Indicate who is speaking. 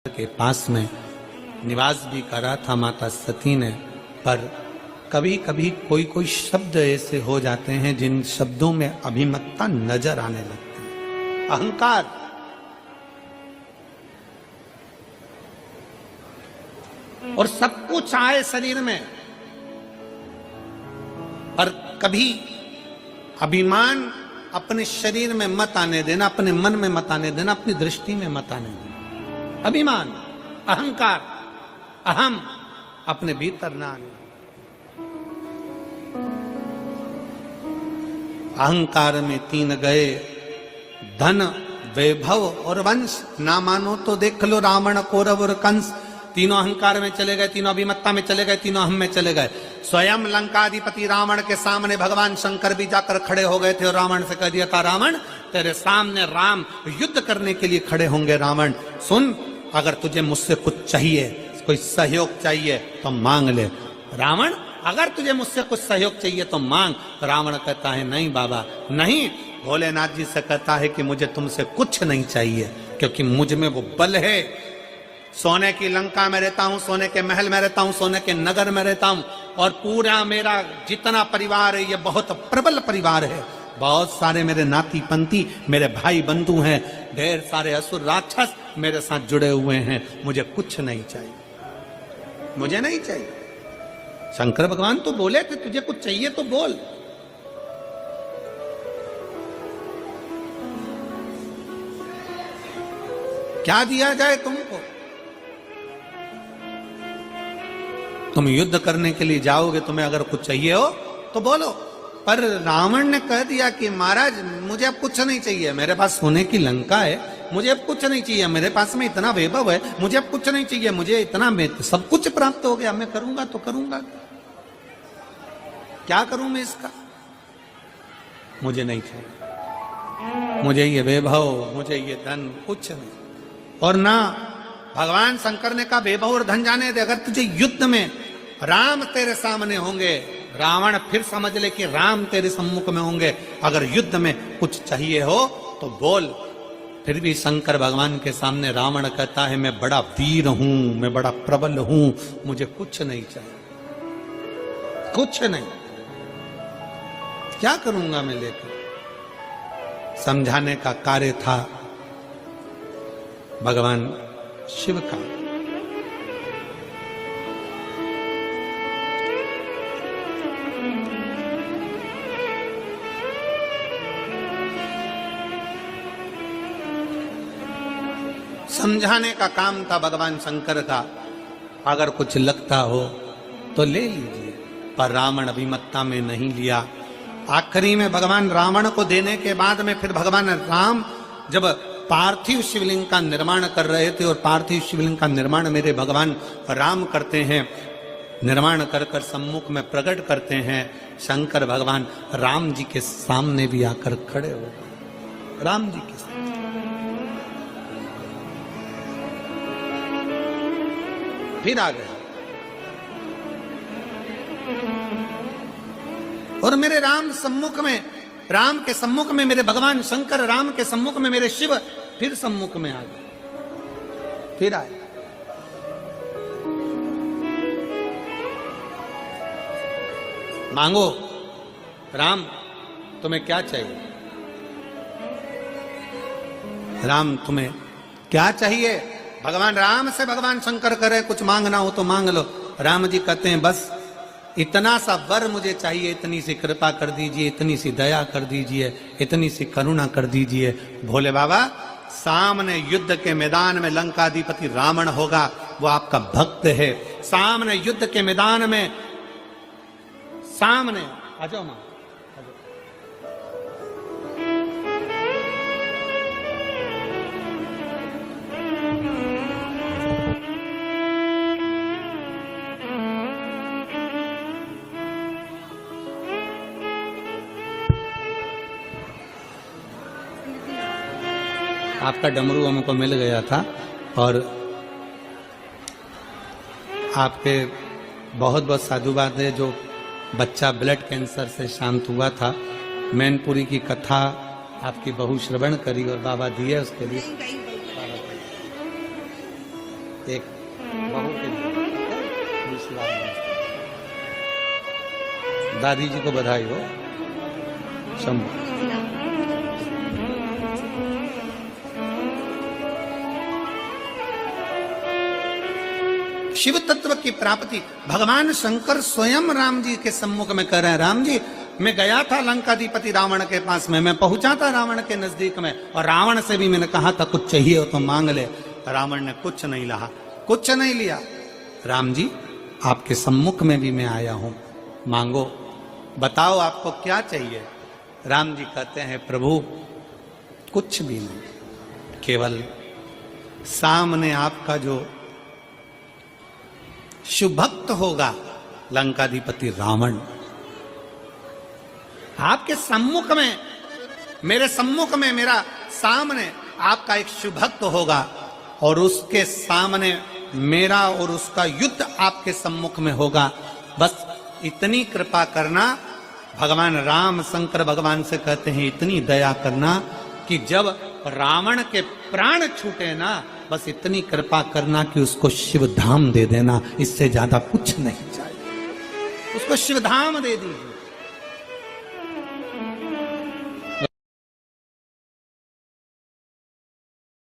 Speaker 1: के पास में निवास भी करा था माता सती ने, पर कभी कभी कोई कोई शब्द ऐसे हो जाते हैं जिन शब्दों में अभिमतता नजर आने लगती है, अहंकार। और सब कुछ आए शरीर में, पर कभी अभिमान अपने शरीर में मत आने देना, अपने मन में मत आने देना, अपनी दृष्टि में मत आने देना। अभिमान, अहंकार, अहम अपने भीतर ना आने। अहंकार में तीन गए, धन, वैभव और वंश। ना मानो तो देख लो रावण, कौरव और कंस। तीनों अहंकार में चले गए, तीनों अभिमत्ता में चले गए, तीनों अहम में चले गए। स्वयं लंकाधिपति रावण के सामने भगवान शंकर भी जाकर खड़े हो गए थे और रावण से कह दिया था, रावण तेरे सामने राम युद्ध करने के लिए खड़े होंगे। रावण सुन, अगर तुझे मुझसे कुछ चाहिए, कोई सहयोग चाहिए तो मांग ले। रावण अगर तुझे मुझसे कुछ सहयोग चाहिए तो मांग। रावण कहता है नहीं बाबा नहीं। भोलेनाथ जी से कहता है कि मुझे तुमसे कुछ नहीं चाहिए, क्योंकि मुझ में वो बल है। सोने की लंका में रहता हूं, सोने के महल में रहता हूं, सोने के नगर में रहता हूं, और पूरा मेरा जितना परिवार है ये बहुत प्रबल परिवार है। बहुत सारे मेरे नाती पंथी, मेरे भाई बंधु हैं, ढेर सारे असुर राक्षस मेरे साथ जुड़े हुए हैं। मुझे कुछ नहीं चाहिए, मुझे नहीं चाहिए। शंकर भगवान तो बोले थे तुझे कुछ चाहिए तो बोल। क्या दिया जाए तुमको? तुम युद्ध करने के लिए जाओगे, तुम्हें अगर कुछ चाहिए हो तो बोलो। पर रावण ने कह दिया कि महाराज मुझे अब कुछ नहीं चाहिए, मेरे पास सोने की लंका है, मुझे अब कुछ नहीं चाहिए, मेरे पास में इतना वैभव है, मुझे अब कुछ नहीं चाहिए, मुझे इतना सब कुछ प्राप्त हो गया, मैं करूंगा तो करूंगा, क्या करूं मैं इसका? मुझे नहीं चाहिए, मुझे ये वैभव, मुझे ये धन कुछ नहीं। और ना भगवान शंकर ने कहा वैभव और धन जाने दे, अगर तुझे युद्ध में राम तेरे सामने होंगे, रावण फिर समझ ले कि राम तेरे सम्मुख में होंगे, अगर युद्ध में कुछ चाहिए हो तो बोल। फिर भी शंकर भगवान के सामने रावण कहता है मैं बड़ा वीर हूं, मैं बड़ा प्रबल हूं, मुझे कुछ नहीं चाहिए, कुछ नहीं। क्या करूंगा मैं लेकर? समझाने का कार्य था भगवान शिव का। समझाने का काम था भगवान शंकर का। अगर कुछ लगता हो तो ले लीजिए, पर रावण अभिमत्ता में नहीं लिया। आखिरी में भगवान रावण को देने के बाद में फिर भगवान राम जब पार्थिव शिवलिंग का निर्माण कर रहे थे, और पार्थिव शिवलिंग का निर्माण मेरे भगवान राम करते हैं, निर्माण कर कर सम्मुख में प्रकट करते हैं। शंकर भगवान राम जी के सामने भी आकर खड़े हो गए, राम जी के सामने। फिर आ गए और मेरे राम सम्मुख में, राम के सम्मुख में मेरे भगवान शंकर, राम के सम्मुख में मेरे शिव फिर सम्मुख में आ गए, फिर आए। मांगो राम तुम्हें क्या चाहिए? राम तुम्हें क्या चाहिए? भगवान राम से भगवान शंकर करे कुछ मांगना हो तो मांग लो। राम जी कहते हैं बस इतना सा वर मुझे चाहिए, इतनी सी कृपा कर दीजिए, इतनी सी दया कर दीजिए, इतनी सी करुणा कर दीजिए। भोले बाबा सामने युद्ध के मैदान में लंकाधिपति रावण होगा, वो आपका भक्त है। सामने युद्ध के मैदान में, सामने आ जाओ मां, आपका डमरू हमको मिल गया था, और आपके बहुत बहुत साधुवाद है जो बच्चा ब्लड कैंसर से शांत हुआ था। मैनपुरी की कथा आपकी बहु श्रवण करी और बाबा दिए उसके लिए। एक बहू के लिए दादी जी को बधाई हो। शंभू शिव तत्व की प्राप्ति भगवान शंकर स्वयं राम जी के सम्मुख में कर रहे हैं। राम जी, मैं गया था लंकाधिपति रावण के पास में, मैं पहुंचा था रावण के नजदीक में, और रावण से भी मैंने कहा था कुछ चाहिए हो तो मांग ले। रावण ने कुछ नहीं लहा, कुछ नहीं लिया। राम जी, आपके सम्मुख में भी मैं आया हूं, मांगो, बताओ आपको क्या चाहिए। राम जी कहते हैं, प्रभु कुछ भी नहीं, केवल सामने आपका जो शुभक्त होगा लंकाधिपति रावण, आपके सम्मुख में, मेरे सम्मुख में, मेरा सामने आपका एक शुभक्त होगा, और उसके सामने मेरा और उसका युद्ध आपके सम्मुख में होगा। बस इतनी कृपा करना। भगवान राम शंकर भगवान से कहते हैं, इतनी दया करना कि जब रावण के प्राण छूटे ना, बस इतनी कृपा करना कि उसको शिव धाम दे देना, इससे ज्यादा कुछ नहीं चाहिए, उसको शिव धाम दे दीजिए।